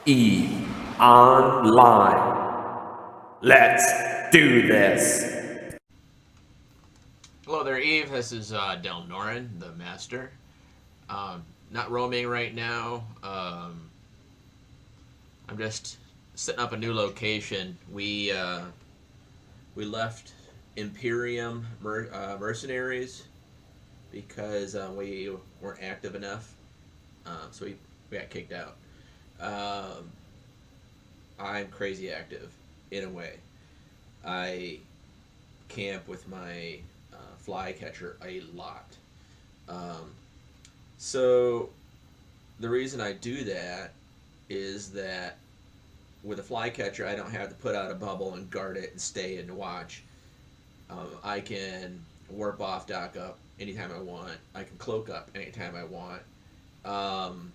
Eve Online. Let's do this. Hello there, Eve. This is Delnorin TheMaster. Not roaming right now. I'm just setting up a new location. We left Imperium mercenaries because we weren't active enough, so we got kicked out. Um, I'm crazy active in a way. I camp with my flycatcher a lot. Um, so the reason I do that is that with a flycatcher, I don't have to put out a bubble and guard it and stay and watch. I can warp off, dock up anytime I want. I can cloak up anytime I want. Um,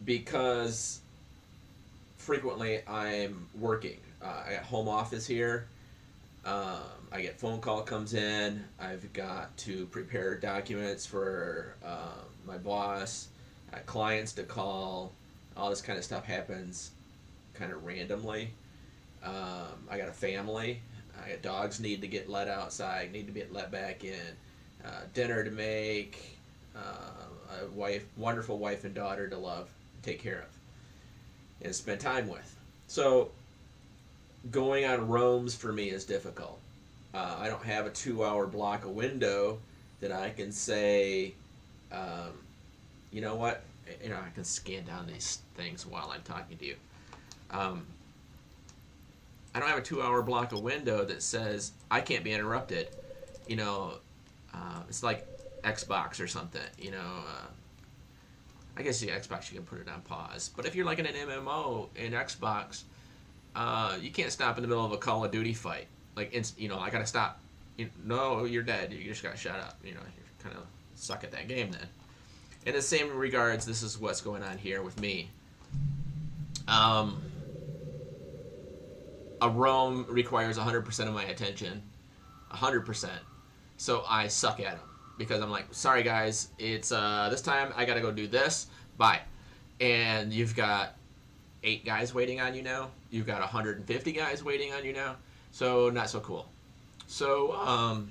because frequently I'm working. I got home office here. I get phone call comes in. I've got to prepare documents for my boss. I got clients to call. All this kind of stuff happens kind of randomly. I got a family. I got dogs need to get let outside, need to get let back in. Dinner to make. A wife, wonderful wife and daughter to love, take care of, and spend time with. So going on roams for me is difficult. I don't have a 2 hour block of window that I can say, um, you know what, I can scan down these things while I'm talking to you. Um, I don't have a 2 hour block of window that says I can't be interrupted. You know, it's like Xbox or something. I guess the Xbox you can put it on pause, but if you're like in an MMO in Xbox, you can't stop in the middle of a Call of Duty fight. Like, I gotta stop. No, you're dead. You just gotta shut up. You kind of suck at that game then. In the same regards, this is what's going on here with me. Um, a roam requires 100% of my attention, 100%. So I suck at them because I'm like, sorry guys, it's this time I gotta go do this. Bye. And you've got 8 guys waiting on you now. You've got 150 guys waiting on you now. So not so cool. So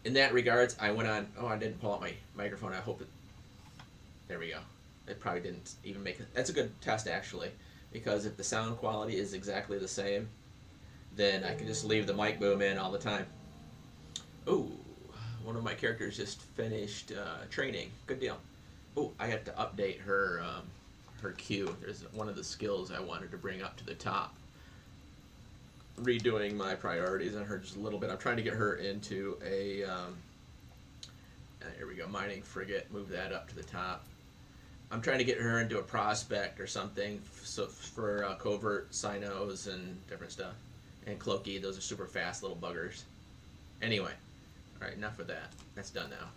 in that regards, I went on. Oh, I didn't pull out my microphone. I hope it. There we go. It probably didn't even make it. That's a good test actually, because if the sound quality is exactly the same, then I can just leave the mic boom in all the time. Ooh, one of my characters just finished training. Good deal. Oh, I have to update her queue. There's one of the skills I wanted to bring up to the top. Redoing my priorities on her just a little bit. I'm trying to get her into a here we go, mining frigate. Move that up to the top. I'm trying to get her into a prospect or something for covert sinos and different stuff. And Cloaky, those are super fast little buggers. Anyway, all right, enough of that. That's done now.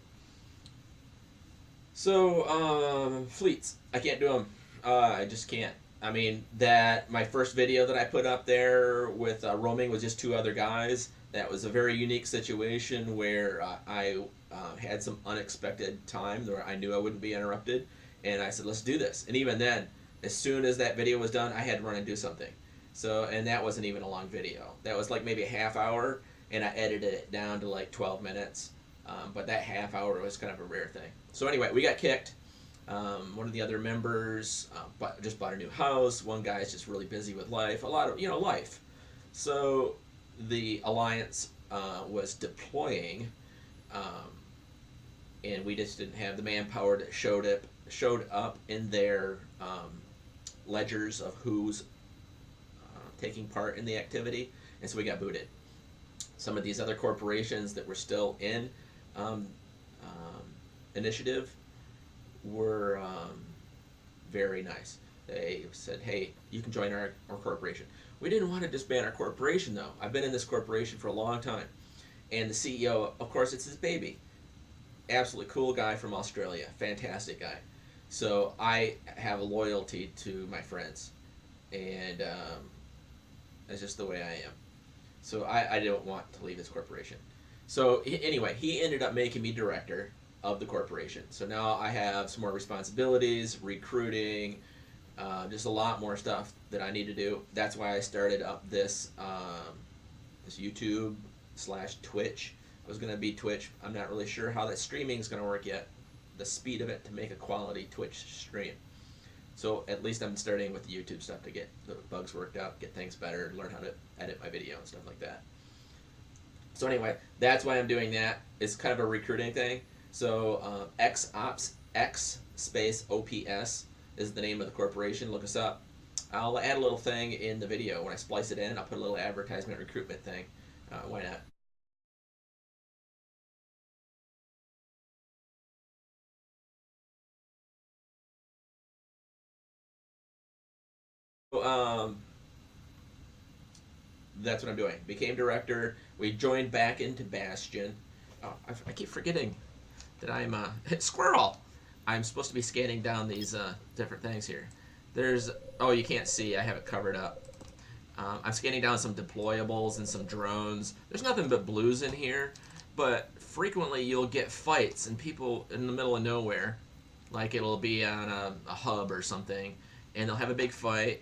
So, fleets. I can't do them. I just can't. I mean, that my first video that I put up there with roaming was just 2 other guys. That was a very unique situation where I had some unexpected time where I knew I wouldn't be interrupted, and I said, "Let's do this." And even then, as soon as that video was done, I had to run and do something. So, and that wasn't even a long video. That was like maybe a half hour, and I edited it down to like 12 minutes. But that half hour was kind of a rare thing. So anyway, we got kicked. One of the other members just bought a new house. One guy's just really busy with life. A lot of life. So the alliance was deploying, um, and we just didn't have the manpower that showed up in their ledgers of who's taking part in the activity, and so we got booted. Some of these other corporations that were still in um, initiative were very nice. They said, "Hey, you can join our corporation." We didn't want to disband our corporation, though. I've been in this corporation for a long time, and the CEO, of course, it's his baby. Absolutely cool guy from Australia, fantastic guy. So I have a loyalty to my friends, and that's just the way I am. So I don't want to leave this corporation. So anyway, he ended up making me director. of the corporation. So now I have some more responsibilities, recruiting, just a lot more stuff that I need to do. That's why I started up this YouTube slash Twitch. I was gonna be Twitch. I'm not really sure how that streaming is gonna work yet. The speed of it to make a quality Twitch stream. So at least I'm starting with the YouTube stuff to get the bugs worked out, get things better, learn how to edit my video and stuff like that. So anyway, that's why I'm doing that. It's kind of a recruiting thing. So X space OPS is the name of the corporation. Look us up. I'll add a little thing in the video when I splice it in. I'll put a little advertisement recruitment thing. Why not? So, that's what I'm doing. Became director. We joined back into Bastion. Oh, I keep forgetting that I'm squirrel. I'm supposed to be scanning down these different things here. There's you can't see. I have it covered up. I'm scanning down some deployables and some drones. There's nothing but blues in here, but frequently you'll get fights and people in the middle of nowhere, like it'll be on a hub or something, and they'll have a big fight,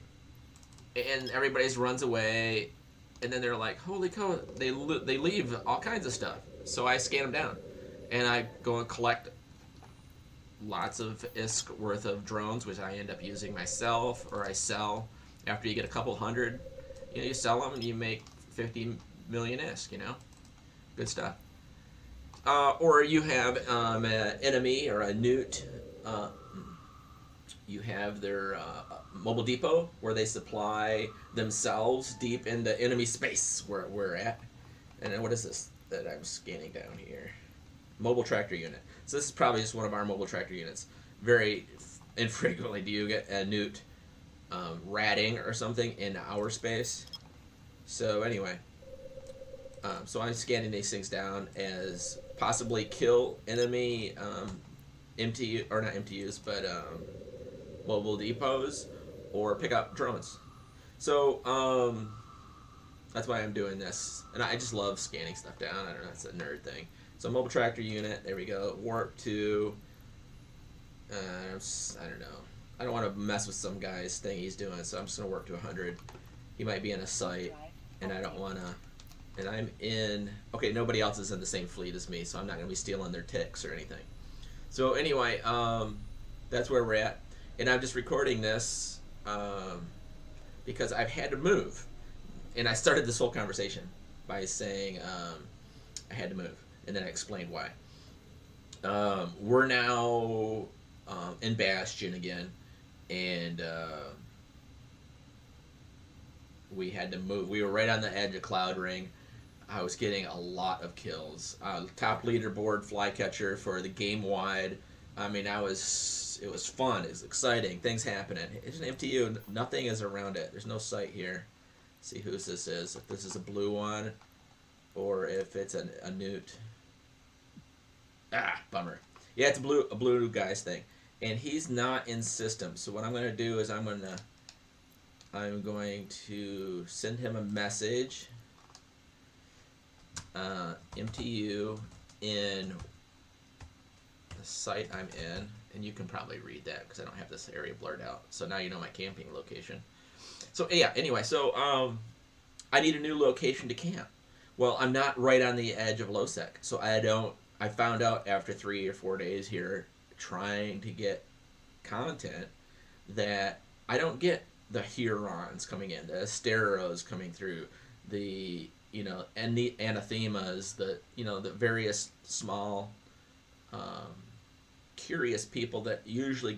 and everybody runs away, and then they're like, holy cow, they leave all kinds of stuff. So I scan them down, and I go and collect lots of ISK worth of drones, which I end up using myself, or I sell. After you get a couple hundred, you sell them and you make 50 million ISK, good stuff. Or you have an enemy or a newt. You have their mobile depot where they supply themselves deep into enemy space where we're at. And then what is this that I'm scanning down here? Mobile tractor unit. So this is probably just one of our mobile tractor units. Very infrequently do you get a newt ratting or something in our space. So anyway, so I'm scanning these things down as possibly kill enemy MTU or not MTUs, but mobile depots, or pick up drones. So that's why I'm doing this, and I just love scanning stuff down. I don't know, it's a nerd thing. So mobile tractor unit, there we go. Warp to, I don't know. I don't want to mess with some guy's thing he's doing, so I'm just gonna work to 100. He might be in a site, and I don't wanna. And I'm in. Okay, nobody else is in the same fleet as me, so I'm not gonna be stealing their ticks or anything. So anyway, that's where we're at, and I'm just recording this because I've had to move, and I started this whole conversation by saying I had to move, and then I explained why. We're now in Bastion again, and we had to move. We were right on the edge of Cloud Ring. I was getting a lot of kills. Top leaderboard flycatcher for the game wide. I mean, it was fun. It was exciting. Things happening. It's an MTU. Nothing is around it. There's no sight here. Let's see whose this is. If this is a blue one, or if it's a newt. Bummer. Yeah, it's a blue guy's thing, and he's not in system. So what I'm going to do is I'm going to send him a message. MTU in the site I'm in, and you can probably read that because I don't have this area blurred out. So now you know my camping location. So yeah, anyway, so I need a new location to camp. Well, I'm not right on the edge of LoSec, so I found out after 3 or 4 days here trying to get content that I don't get the Hurons coming in, the Asteros coming through, and the anathemas, the various small, curious people that usually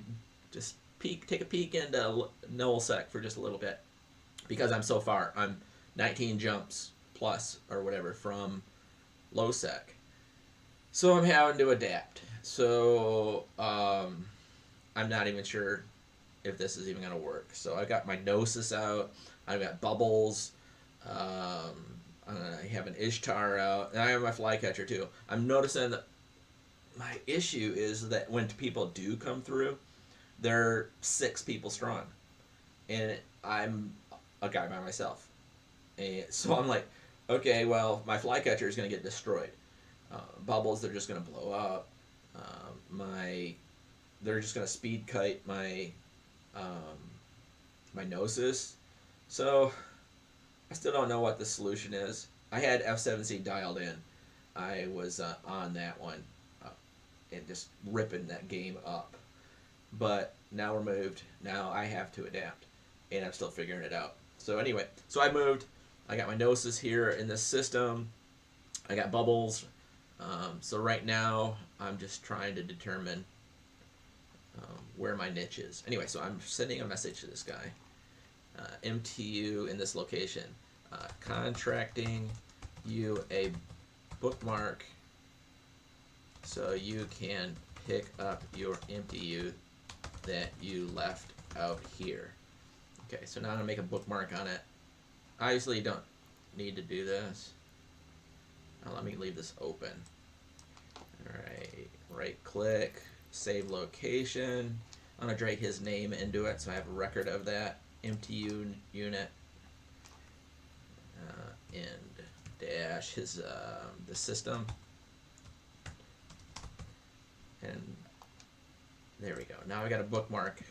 just take a peek into nullsec for just a little bit, because I'm so far. I'm 19 jumps plus or whatever from lowsec, so I'm having to adapt. So I'm not even sure if this is even gonna work. So I got my Gnosis out. I've got Bubbles. I have an Ishtar out, and I have my Flycatcher too. I'm noticing that my issue is that when people do come through, they're 6 people strong, and I'm a guy by myself, and so I'm like, okay, well, my Flycatcher is going to get destroyed. Bubbles, they're just going to blow up. They're just gonna speed kite um, my Gnosis. So I still don't know what the solution is. I had F7C dialed in. I was on that one uh, and just ripping that game up. But now we're moved. Now I have to adapt, and I'm still figuring it out. So anyway, so I moved. I got my Gnosis here in this system. I got bubbles. So right now I'm just trying to determine where my niche is. Anyway, so I'm sending a message to this guy. MTU in this location. Contracting you a bookmark so you can pick up your MTU that you left out here. Okay, so now I'm going to make a bookmark on it. Obviously you don't need to do this. Now let me leave this open. Alright, right click, save location. I'm going to drag his name into it so I have a record of that. MTU unit and dash his the system, and there we go. Now I got a bookmark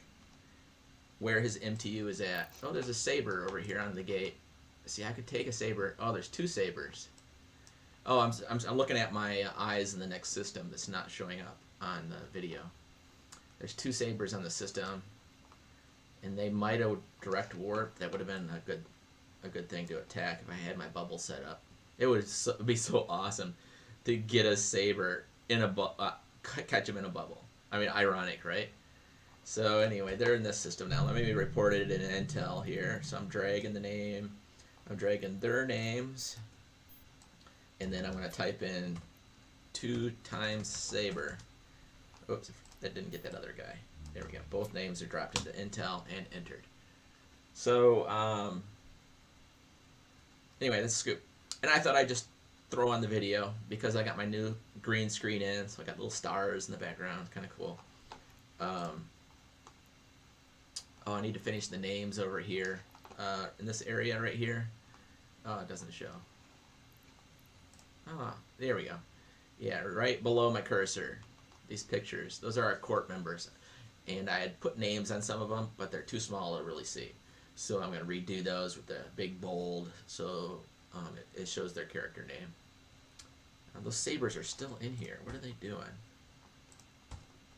where his MTU is at. Oh, there's a saber over here on the gate. See, I could take a saber. Oh, there's two sabers. Oh, I'm looking at my eyes in the next system that's not showing up on the video. There's two sabers on the system, and they might have direct warp. That would have been a good thing to attack if I had my bubble set up. It would be so awesome to get a saber in a catch him in a bubble. I mean, ironic, right? So anyway, they're in this system now. Let me report it in Intel here. So I'm dragging the name. I'm dragging their names. And then I'm going to type in 2 times saber. Oops, that didn't get that other guy. There we go. Both names are dropped into Intel and entered. So, anyway, that's scoop. And I thought I'd just throw on the video because I got my new green screen in, so I got little stars in the background. Kind of cool. Oh, I need to finish the names over here. In this area right here. Oh, it doesn't show. Oh, there we go. Yeah, right below my cursor. These pictures. Those are our court members. And I had put names on some of them, but they're too small to really see. So I'm going to redo those with the big bold so it shows their character name. Those sabers are still in here. What are they doing?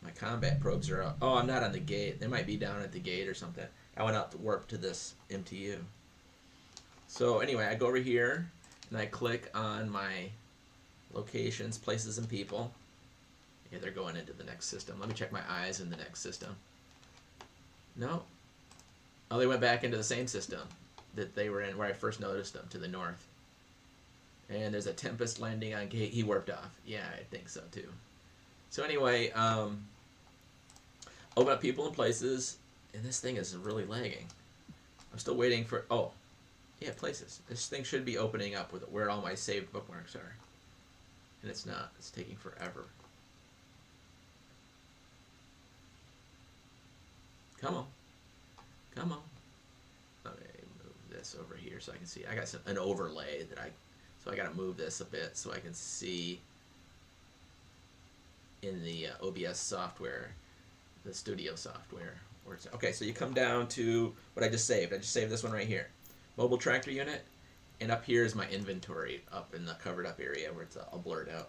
My combat probes are up. Oh, I'm not on the gate. They might be down at the gate or something. I went out to warp to this MTU. So anyway, I go over here and I click on my locations, places, and people. Yeah, they're going into the next system. Let me check my eyes in the next system. No. Oh, they went back into the same system that they were in where I first noticed them, to the north. And there's a Tempest landing on gate. He warped off. Yeah, I think so too. So anyway, open up people and places, and this thing is really lagging. I'm still waiting for, oh, yeah, places. This thing should be opening up with where all my saved bookmarks are. And it's not. It's taking forever. Come on. Come on. Let me move this over here so I can see. I got an overlay that so I got to move this a bit so I can see in the OBS software, the studio software. Where it's, okay, so you come down to what I just saved. I just saved this one right here. Mobile tractor unit. And up here is my inventory up in the covered up area where it's all blurred out.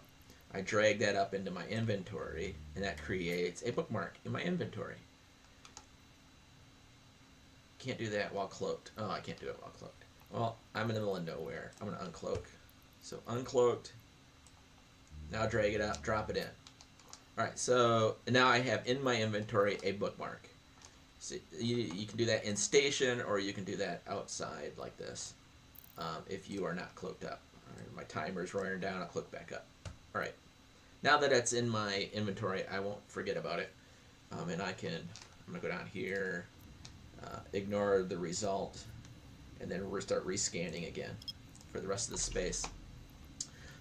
I drag that up into my inventory, and that creates a bookmark in my inventory. Can't do that while cloaked. Oh, I can't do it while cloaked. Well, I'm in the middle of nowhere. I'm going to uncloak. So uncloaked. Now drag it up, drop it in. Alright, so now I have in my inventory a bookmark. So you can do that in station, or you can do that outside like this if you are not cloaked up. Right, my timer's roaring down, I'll cloak back up. Alright, now that it's in my inventory, I won't forget about it. And I'm going to go down here, ignore the result, and then we'll start rescanning again for the rest of the space.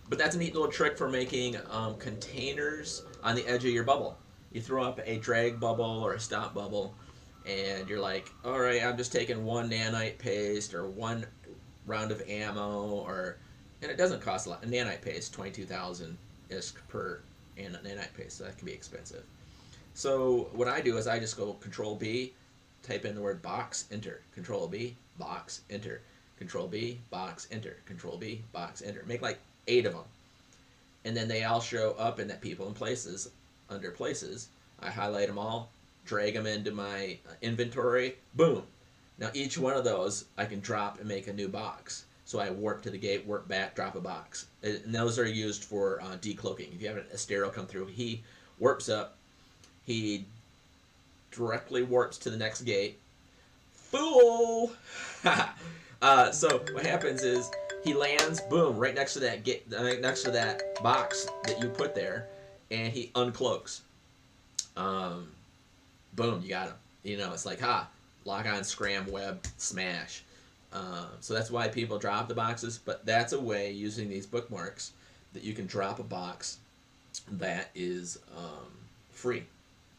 But that's a neat little trick for making containers on the edge of your bubble. You throw up a drag bubble or a stop bubble, and you're like, all right, I'm just taking 1 nanite paste or 1 round of ammo, and it doesn't cost a lot. A nanite paste, 22,000 ISK per and I pay, so that can be expensive. So what I do is I just go Control B, type in the word box, enter. Control B, box, enter. Control B, box, enter. Control B, box, enter. Make like 8 of them, and then they all show up in that people and places under places. I highlight them all, drag them into my inventory. Boom. Now each one of those I can drop and make a new box. So I warp to the gate, warp back, drop a box. And those are used for decloaking. If you have an Astero come through, he warps up, he directly warps to the next gate. Fool! So what happens is he lands, boom, right next to that gate, next to that box that you put there, and he uncloaks. Boom, you got him. You know, it's like, lock on, scram, web, smash. So that's why people drop the boxes, but that's a way, using these bookmarks, that you can drop a box that is free.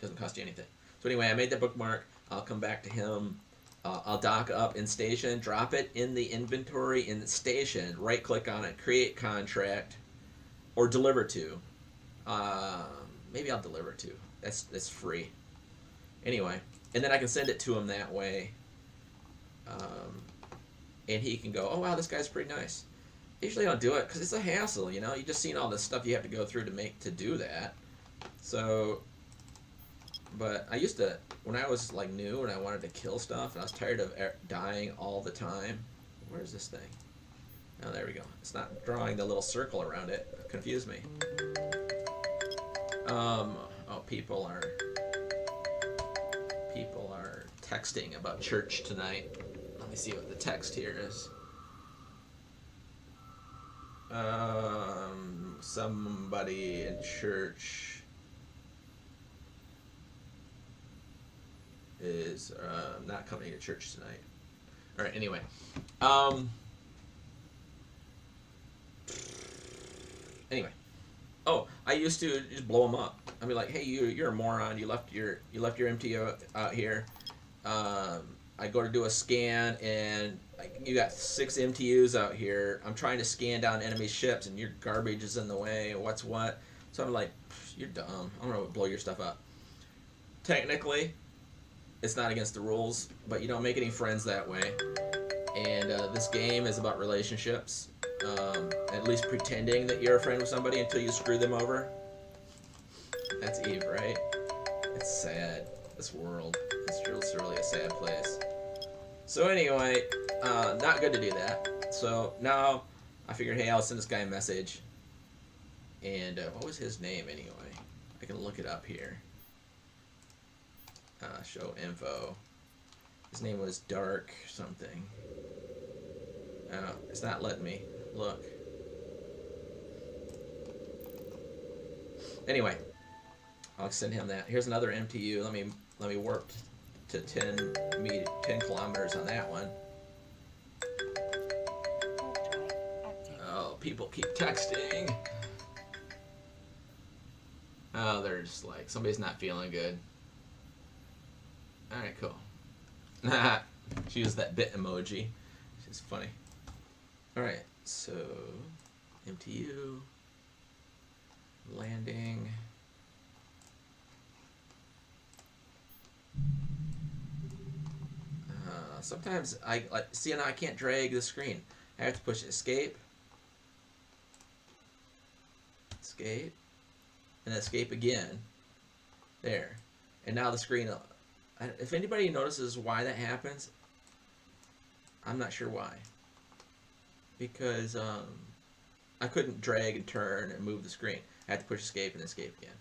Doesn't cost you anything. So anyway, I made the bookmark. I'll come back to him. I'll dock up in station, drop it in the inventory in the station, right click on it, create contract, or deliver to. Maybe I'll deliver to. That's free. Anyway, and then I can send it to him that way. And he can go, oh wow, this guy's pretty nice. Usually I don't do it because it's a hassle, you know. You just seen all this stuff you have to go through to do that. So, but I used to, when I was like new and I wanted to kill stuff and I was tired of dying all the time. Where's this thing? Oh, there we go. It's not drawing the little circle around it. It confused me. Oh, people are texting about church tonight. Let me see what the text here is. Somebody in church is not coming to church tonight. All right. Anyway, oh, I used to just blow them up. I'd be like, "Hey, you're a moron. You left your MTO out here." I go to do a scan, and you got 6 MTUs out here. I'm trying to scan down enemy ships, and your garbage is in the way. What's what? So I'm like, you're dumb. I'm gonna blow your stuff up. Technically, it's not against the rules, but you don't make any friends that way. And this game is about relationships. At least pretending that you're a friend with somebody until you screw them over. That's Eve, right? It's sad. This world. It's really a sad place. So anyway, not good to do that. So now I figured, hey, I'll send this guy a message. And what was his name anyway? I can look it up here. Show info. His name was Dark something. Oh, it's not letting me look. Anyway, I'll send him that. Here's another MTU. Let me warp to 10 kilometers on that one. Oh, people keep texting. Oh, they're just like, somebody's not feeling good. Alright, cool. She used that bit emoji. She's funny. Alright, so MTU landing. Sometimes I see, now I can't drag the screen. I have to push escape, and then escape again. There, and now the screen. If anybody notices why that happens, I'm not sure why. Because I couldn't drag and turn and move the screen. I had to push escape and escape again.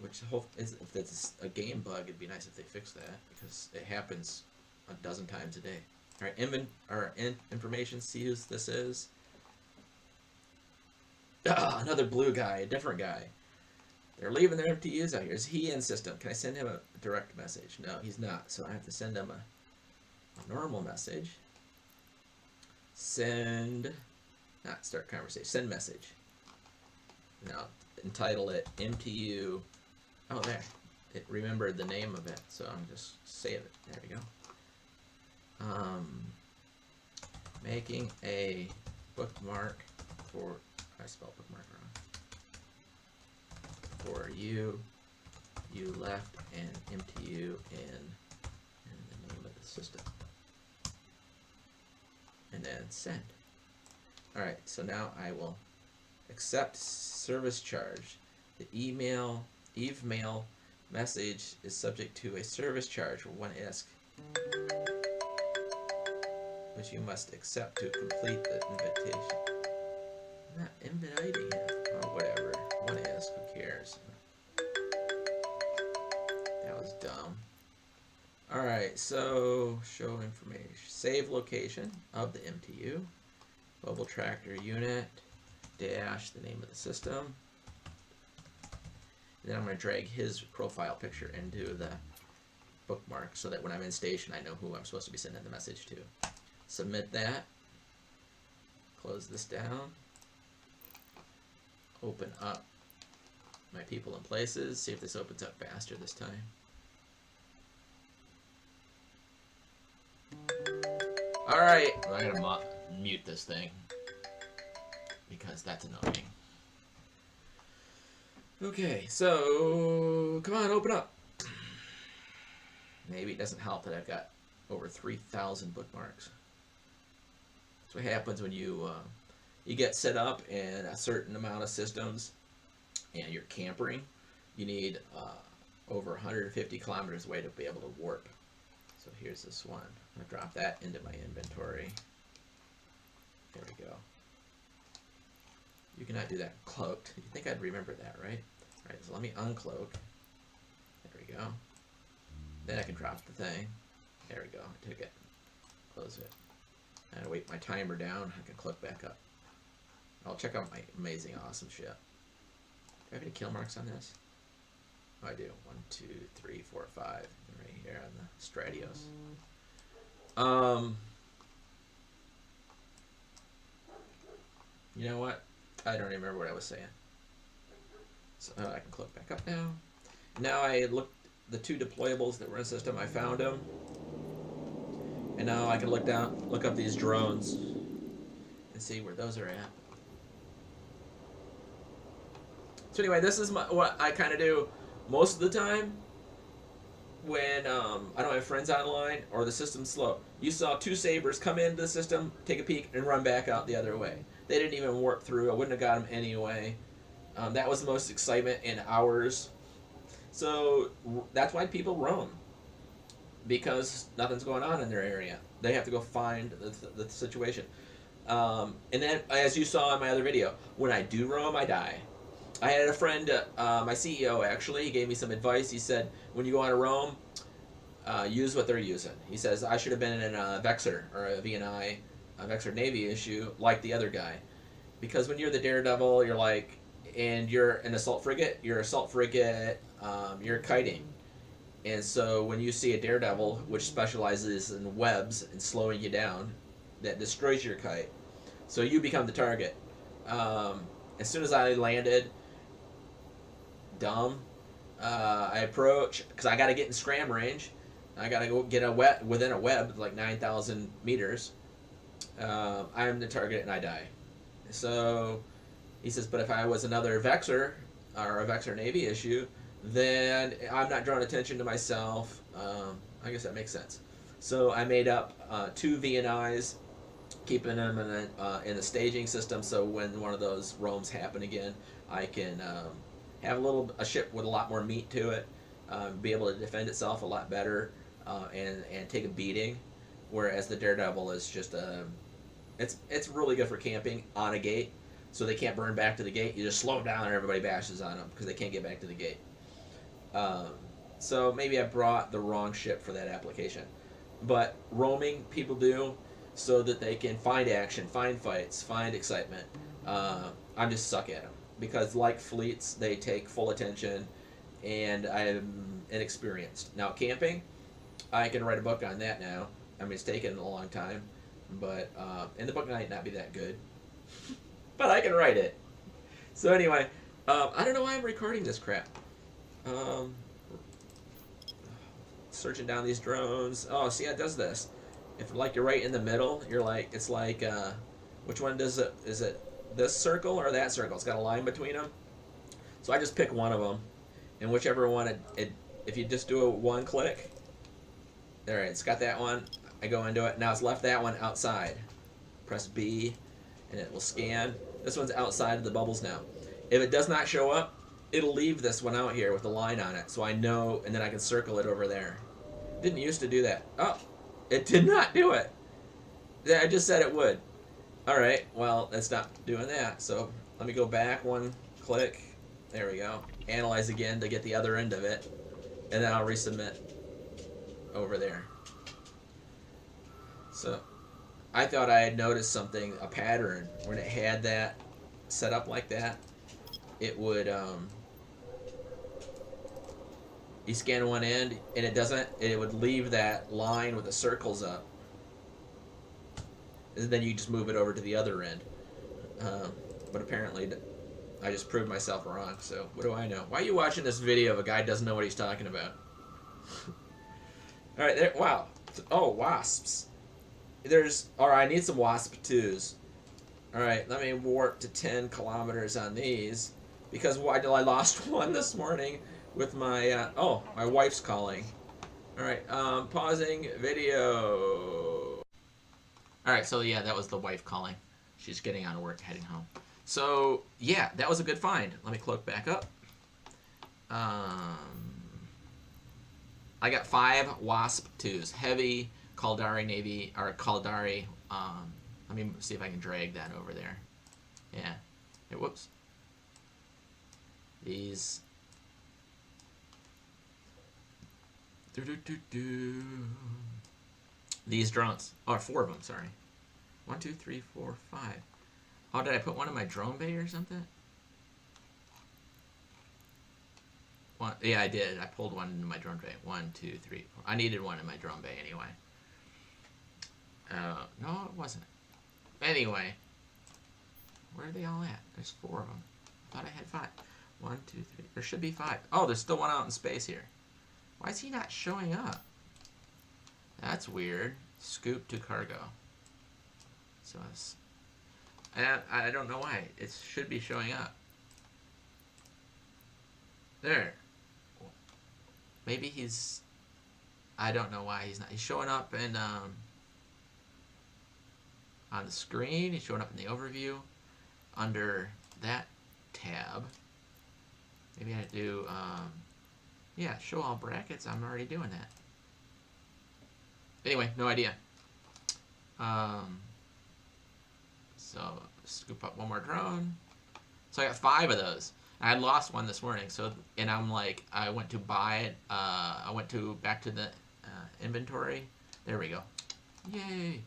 Which if that's a game bug, it'd be nice if they fixed that, because it happens a dozen times a day. All right, information. See who this is. Another blue guy, a different guy. They're leaving their MTUs out here. Is he in system? Can I send him a direct message? No, he's not. So I have to send him a normal message. Not start conversation. Send message. Now entitle it MTU. Oh, there. It remembered the name of it, so I'm just save it. There we go. Making a bookmark for, I spelled bookmark for you. You left an MTU in the name of the system. And then send. Alright, so now I will accept service charge. The email message is subject to a service charge for one ISK, which you must accept to complete the invitation. I'm not inviting him. Oh, whatever. One ISK, who cares? That was dumb. Alright, so show information. Save location of the MTU. Mobile tractor unit dash the name of the system. And then I'm going to drag his profile picture into the bookmark so that when I'm in station I know who I'm supposed to be sending the message to. Submit that. Close this down. Open up my people and places. See if this opens up faster this time. Alright, I'm going to mute this thing because that's annoying. Okay, so come on, open up. Maybe it doesn't help that I've got over 3,000 bookmarks. That's what happens when you get set up in a certain amount of systems and you're campering. You need over 150 kilometers away to be able to warp. So here's this one. I'm going to drop that into my inventory. There we go. You cannot do that cloaked. You think I'd remember that, right? Alright, so let me uncloak. There we go. Then I can drop the thing. There we go. I took it. Close it. And I wait my timer down. I can cloak back up. I'll check out my amazing, awesome ship. Do I have any kill marks on this? Oh, I do. 1, 2, 3, 4, 5. Right here on the Stratios. You know what? I don't remember what I was saying. So I can click back up now. Now I looked the 2 deployables that were in the system. I found them, and now I can look up these drones and see where those are at. So anyway, this is what I kind of do most of the time when I don't have friends online or the system's slow. You saw 2 sabers come into the system, take a peek, and run back out the other way. They didn't even warp through. I wouldn't have got them anyway. That was the most excitement in hours. So that's why people roam, because nothing's going on in their area. They have to go find the situation. And then, as you saw in my other video, when I do roam, I die. I had a friend, my CEO actually, he gave me some advice. He said, when you go on a roam, use what they're using. He says, I should have been in a Vexor or a VNI, a Vexor Navy issue, like the other guy. Because when you're the Daredevil, you're like, and you're an assault frigate, you're kiting. And so when you see a Daredevil, which specializes in webs and slowing you down, that destroys your kite. So you become the target. As soon as I landed, I approach, because I got to get in scram range. I got to go get within a web, like 9,000 meters. I am the target and I die. So he says, but if I was another Vexor or a Vexor Navy issue, then I'm not drawing attention to myself. I guess that makes sense. So I made up 2 VNIs, keeping them in the staging system, so when one of those roams happen again, I can have a ship with a lot more meat to it, be able to defend itself a lot better, and take a beating. Whereas the Daredevil is just it's really good for camping on a gate, so they can't burn back to the gate. You just slow them down and everybody bashes on them because they can't get back to the gate. So maybe I brought the wrong ship for that application. But roaming, people do so that they can find action, find fights, find excitement. I'm just suck at them because, like fleets, they take full attention, and I'm inexperienced. Now camping, I can write a book on that now. I mean, it's taken a long time, but and the book might not be that good, but I can write it. So anyway, I don't know why I'm recording this crap. Searching down these drones. Oh, see, it does this. If like you're right in the middle, you're like, it's like, which one does it? Is it this circle or that circle? It's got a line between them. So I just pick one of them, and whichever one if you just do a one click, all right, it's got that one. I go into it. Now it's left that one outside. Press B, and it will scan. This one's outside of the bubbles now. If it does not show up, it'll leave this one out here with a line on it, so I know, and then I can circle it over there. Didn't used to do that. Oh, it did not do it. I just said it would. All right, well, it's not doing that. So let me go back one click. There we go. Analyze again to get the other end of it, and then I'll resubmit over there. So I thought I had noticed something, a pattern, when it had that set up like that. It would, you scan one end, and it doesn't, it would leave that line with the circles up. And then you just move it over to the other end. But apparently, I just proved myself wrong, so what do I know? Why are you watching this video of a guy who doesn't know what he's talking about? Alright, there, wow. Oh, wasps. I need some wasp 2s. Alright, let me warp to 10 kilometers on these. Because I lost one this morning with my, my wife's calling. Alright, pausing video. Alright, so yeah, that was the wife calling. She's getting out of work, heading home. So, yeah, that was a good find. Let me cloak back up. I got 5 Wasp 2s. Heavy, Caldari Navy, or Caldari, let me see if I can drag that over there. Yeah. Hey, whoops. These. These drones. Oh, 4 of them, sorry. 1, 2, 3, 4, 5. Oh, did I put one in my drone bay or something? Yeah, I did. I pulled one into my drone bay. 1, 2, 3, 4. I needed one in my drone bay anyway. No, it wasn't. Anyway. Where are they all at? There's 4 of them. I thought I had 5. 1, 2, 3. There should be 5. Oh, there's still one out in space here. Why is he not showing up? That's weird. Scoop to cargo. So it's... I don't know why. It should be showing up. There. Maybe he's... I don't know why he's not. He's showing up in, on the screen. He's showing up in the overview under that tab. Maybe I do, yeah, show all brackets. I'm already doing that. Anyway, no idea. So scoop up one more drone. So I got 5 of those. I had lost one this morning. So, and I'm like, I went to buy it. I went to back to the inventory. There we go. Yay.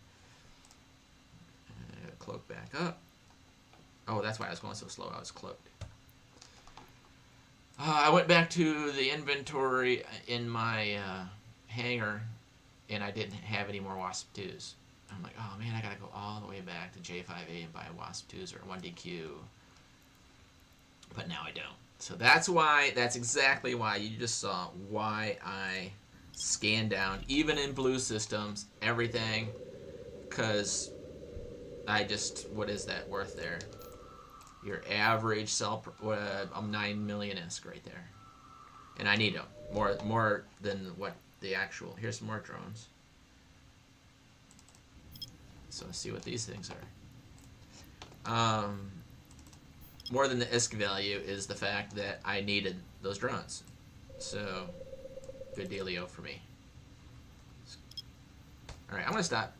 Cloak back up. Oh, that's why I was going so slow. I was cloaked. I went back to the inventory in my hangar, and I didn't have any more Wasp 2s. I'm like, oh man, I gotta go all the way back to J5A and buy Wasp 2s or 1DQ. But now I don't. So that's why, that's exactly why you just saw why I scan down, even in blue systems, everything, because I just, what is that worth there? Your average cell, 9 million-esque right there. And I need them, more than what the actual, here's some more drones. So let's see what these things are. More than the ISK value is the fact that I needed those drones. So, good dealio for me. Alright, I'm going to stop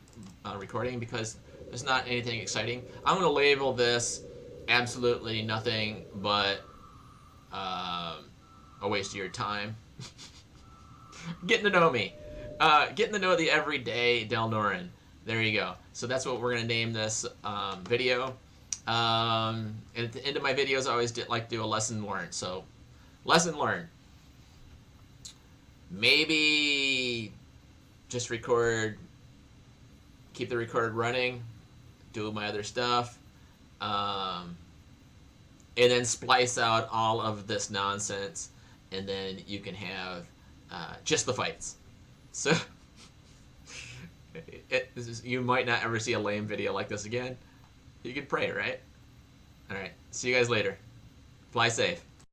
recording because there's not anything exciting. I'm going to label this absolutely nothing but a waste of your time. Getting to know me. Getting to know the everyday Delnorin. There you go. So that's what we're going to name this video. And at the end of my videos, I always like to do a lesson learned. So, lesson learned. Maybe just record, keep the record running, do my other stuff, and then splice out all of this nonsense, and then you can have just the fights. So, you might not ever see a lame video like this again. You can pray, right? Alright, see you guys later. Fly safe.